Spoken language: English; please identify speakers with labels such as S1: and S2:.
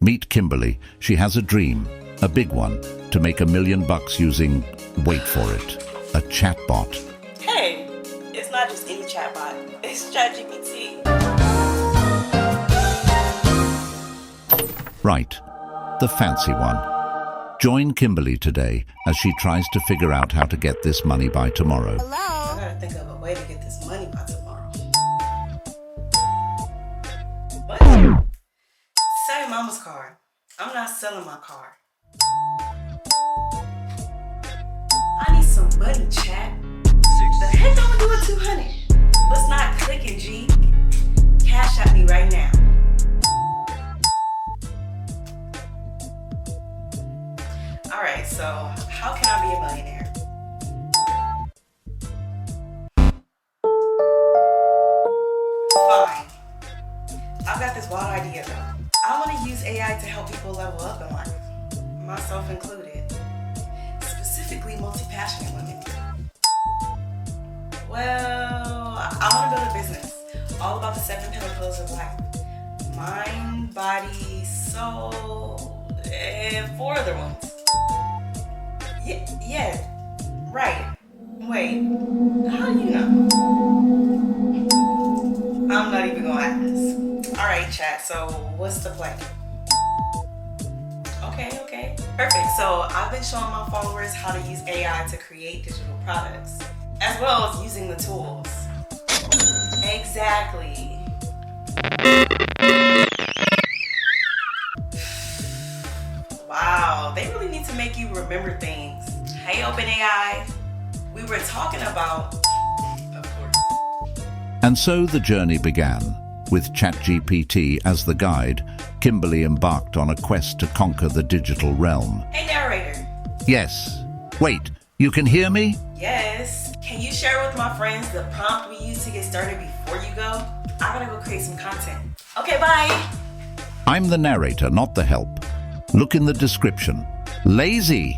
S1: Meet Kimberly. She has a dream, a big one, to make $1 million using, wait for it, a chatbot.
S2: Hey, it's not just any chatbot. It's Chat GPT.
S1: Right, the fancy one. Join Kimberly today as she tries to figure out how to get this money by tomorrow.
S2: I gotta think of a way to get this money by tomorrow. What? Sell mama's car. I'm not selling my car. I need some money, chat. The heck I'm doing 200? Let's not clicking, G. Cash at me right now. Alright, so how can I be a millionaire? Fine. I've got this wild idea though. I want to use AI to help people level up in life, myself included. Specifically multi-passionate women. Well, I want to build a business all about the 7 pillars of life. Mind, body, soul, and 4 other ones. Yeah, right. Wait, how do you know? I'm not even gonna ask. Alright, chat, so what's the play? Okay, perfect. So I've been showing my followers how to use AI to create digital products, as well as using the tools. Exactly. Wow, they really need to make you remember things. Hey, OpenAI, we were talking about, of course.
S1: And so the journey began. With ChatGPT as the guide, Kimberly embarked on a quest to conquer the digital realm.
S2: Hey, narrator.
S1: Yes. Wait, you can hear me?
S2: Yes. Can you share with my friends the prompt we used to get started before you go? I gotta go create some content. Okay, bye.
S1: I'm the narrator, not the help. Look in the description. Lazy.